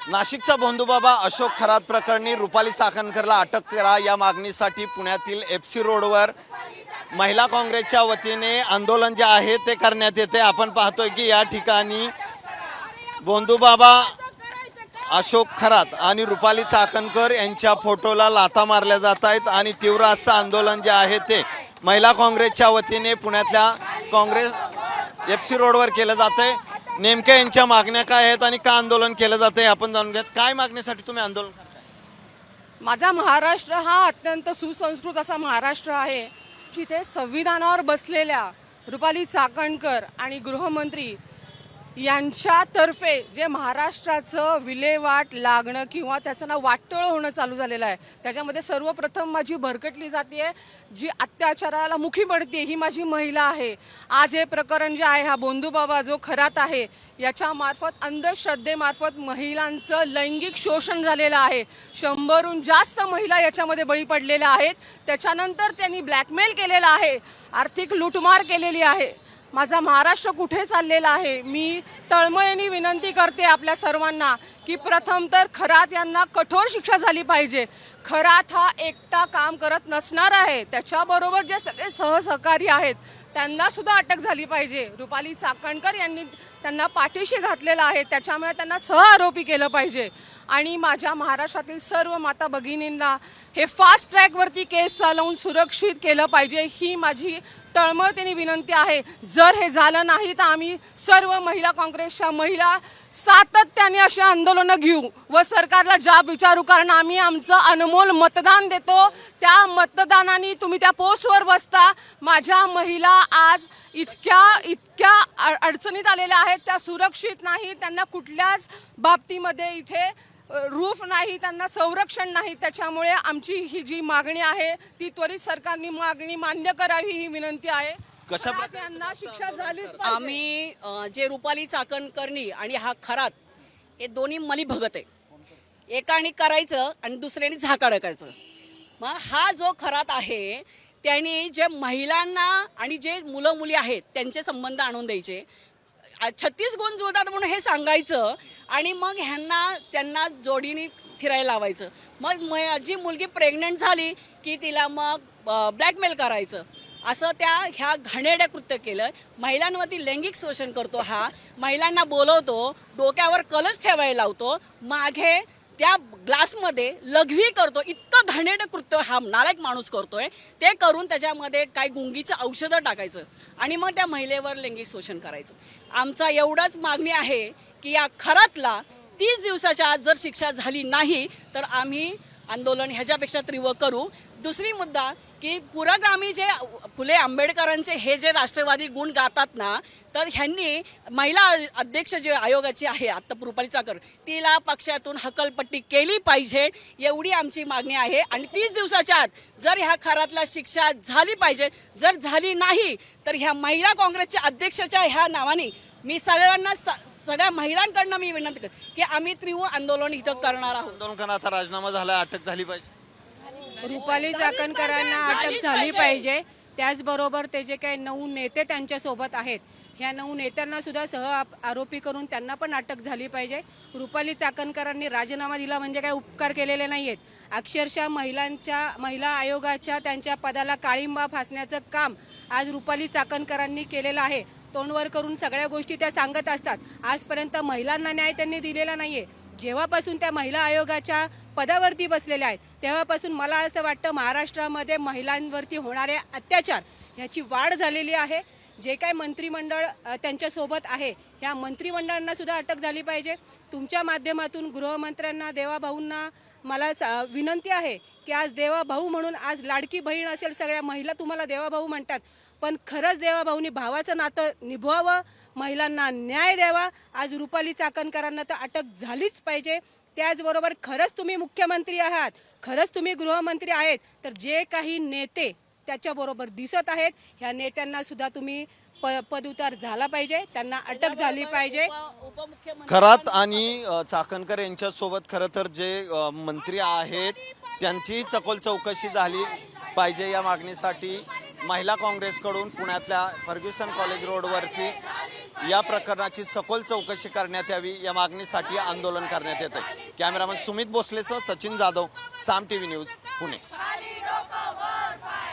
नाशिकचा भोंदूबाबा अशोक खरात प्रकरणी रुपाली चाकणकरला अटक करा या मागणीसाठी पुण्यातील एफसी रोडवर महिला काँग्रेसच्या वतीने आंदोलन जे आहे ते करण्यात येते। आपण पाहतोय की या ठिकाणी भोंदूबाबा अशोक खरात आणि रुपाली चाकणकर यांच्या फोटोला लाथा मारल्या जात आहेत आणि तीव्र असं आंदोलन जे आहे ते महिला काँग्रेसच्या वतीने पुण्यातल्या काँग्रेस एफसी रोडवर केलं जातंय। नेमक्या यांच्या मागण्या काय आहेत आणि का आंदोलन केलं जातंय आपण जाणून घेत। काय मागण्यासाठी तुम्ही आंदोलन करताय? माझा महाराष्ट्र हा अत्यंत सुसंस्कृत असा महाराष्ट्र आहे, जिथे संविधानावर बसलेल्या रुपाली चाकणकर आणि गृहमंत्री यांच्यातर्फे जे महाराष्ट्राचं विल्हेवाट लागणं किंवा त्याचं नाव वाटोळं होणं चालू झालेलं आहे, त्याच्यामध्ये सर्वप्रथम माझी भरकटली जाते, जी अत्याचाराला मुखी पडते ही माझी महिला आहे। आज हे प्रकरण जे आहे, हा भोंदूबाबा जो खरात आहे याच्यामार्फत अंधश्रद्धेमार्फत महिलांचं लैंगिक शोषण झालेलं आहे। 100हून जास्त महिला याच्यामध्ये बळी पडलेल्या आहेत। त्याच्यानंतर त्यांनी ब्लॅकमेल केलेलं आहे, आर्थिक लूटमार केलेली आहे। माझा महाराष्ट्र कुठे चाललेला आहे? मी तळमळीने विनंती करते आपल्या सर्वांना की प्रथम तर खरात यांना कठोर शिक्षा झाली पाहिजे। खरात हा एकटा काम करत नसणार आहे, त्याच्याबरोबर जे सगळे सहकारी आहेत त्यांना सुद्धा अटक झाली पाहिजे। रुपाली चाकणकर यांनी त्यांना पाठीशी घातलेलं आहे, त्याच्यामुळे त्यांना सहआरोपी केलं पाहिजे। आणि माझ्या महाराष्ट्रातील सर्व माता भगिनींना हे फास्ट ट्रॅकवरती केस चालवून सुरक्षित केलं पाहिजे, ही माझी तळमळतेने विनंती आहे। जर हे झालं नाही तर आम्ही सर्व महिला काँग्रेसच्या महिला सातत्याने असे आंदोलनं घेऊ व सरकारला जाब विचारू, कारण आम्ही आमचं अनमोल मतदान देतो। त्या मतदानाने तुम्ही त्या पोस्टवर बसता। माझ्या महिला आज इतक्या अडचणीत आलेल्या आहेत, त्या सुरक्षित नाही, त्यांना कुठल्याच बाबतीमध्ये इथे रूफ नाही, त्यांना संरक्षण नाही। त्याच्यामुळे आमची ही जी मागणी आहे ती त्वरित सरकारने मागणी मान्य करावी ही विनंती आहे। कशा प्रकारे त्यांना शिक्षा झालीच पाहिजे। आम्ही जे रुपाली चाकणकरनी आणि हा खरात हे दोन्ही मली भगत आहे, एकाने करायचं आणि दुसऱ्याने झाका टाकायचं। मग हा जो खरात आहे त्यांनी जे महिलांना आणि जे मुलं मुली आहेत त्यांचे संबंध आणून द्यायचे, 36 गुण जुळतात म्हणून हे सांगायचं आणि मग त्यांना जोडीने फिरायला लावायचं। मग जी मुलगी प्रेग्नंट झाली की तिला मग ब्लॅकमेल करायचं, असं ह्या घाणेरड्या कृत्य केलं। महिलांवरती लैंगिक शोषण करतो हा, महिलांना बोलवतो, डोक्यावर कलश ठेवायला लावतो, मागे त्या ग्लासमध्ये लघवी करतो। इतकं घाणेरडं कृत्य हा नालायक माणूस करतोय। ते करून त्याच्यामध्ये काही गुंगीचं औषधं टाकायचं आणि मग त्या महिलेवर लैंगिक शोषण करायचं। आमचा एवढंच मागणी आहे की या खरातला 30 दिवसाच्या आत जर शिक्षा झाली नाही तर आम्ही आंदोलन ह्याच्यापेक्षा तीव्र करू। दुसरी मुद्दा की पुरोगामी जे फुले आंबेडकरांचे हे जे राष्ट्रवादी गुण गातात ना, तर ह्यांनी महिला अध्यक्ष जे आयोगाची आहे आत्ता रुपाली चाकणकर, तिला पक्षातून हकलपट्टी केली पाहिजे, एवढी आमची मागणी आहे। आणि 30 दिवसाच्या आत जर ह्या खरातला शिक्षा झाली पाहिजे, जर झाली नाही तर ह्या महिला काँग्रेसच्या अध्यक्षाच्या ह्या नावाने मी सगळ्या महिलांकडनं मी विनंती करते की आम्ही तीव्र आंदोलन इथं करणार आहोत। आंदोलकांचा राजीनामा झाला, अटक झाली पाहिजे। रुपाली चाकणकरांना अटक झाली पाहिजे। त्याचबरोबर ते जे काही 9 नेते त्यांच्यासोबत आहेत, ह्या 9 नेत्यांना सुद्धा सह आरोपी करून त्यांना पण अटक झाली पाहिजे। रुपाली चाकणकरांनी राजीनामा दिला म्हणजे काही उपकार केलेले नाही आहेत। अक्षरशः महिला आयोगाच्या त्यांच्या पदाला काळिंबा फासण्याचं काम आज रुपाली चाकणकरांनी केलेलं आहे। तोंडवर करून सगळ्या गोष्टी त्या सांगत असतात, आजपर्यंत महिलांना न्याय त्यांनी दिलेला नाही आहे। जेव्हापासून त्या महिला आयोगाच्या पदावरती बसलेल्या आहेत तेव्हापासून मला असं वाटतं महाराष्ट्रामध्ये महिलांवरती होणारे अत्याचार ह्याची वाढ झालेली आहे। जे काही मंत्रिमंडळ त्यांच्यासोबत आहे, ह्या मंत्रिमंडळांना सुद्धा अटक झाली पाहिजे। तुमच्या माध्यमातून गृहमंत्र्यांना, देवाभाऊंना मला विनंती आहे की आज देवाभाऊ म्हणून, आज लाडकी बहीण असेल, सगळ्या महिला तुम्हाला देवाभाऊ म्हणतात, पण खरंच देवाभाऊनी भावाचं नातं निभवावं, महिलांना न्याय द्यावा। आज रुपाली चाकणकरांना तर अटक झालीच पाहिजे। त्याचबरोबर खरंच तुम्ही मुख्यमंत्री आहात, खरंच तुम्ही गृहमंत्री आहेत, तर जे काही नेते त्याच्याबरोबर दिसत आहेत ह्या नेत्यांना सुद्धा तुम्ही पदउतार झाला पाहिजे, त्यांना अटक झाली पाहिजे। खरात आणि चाकणकर यांच्यासोबत खरं तर जे मंत्री आहेत त्यांची सखोल चौकशी झाली पाहिजे या मागणीसाठी महिला काँग्रेसकडून पुण्यातल्या फर्ग्युसन कॉलेज रोडवरती या प्रकरणाची सखोल चौकशी करण्यात यावी या मागणीसाठी आंदोलन करण्यात येत आहे. कॅमेरामन सुमित भोसलेसह सचिन जाधव, साम टीव्ही न्यूज, पुणे.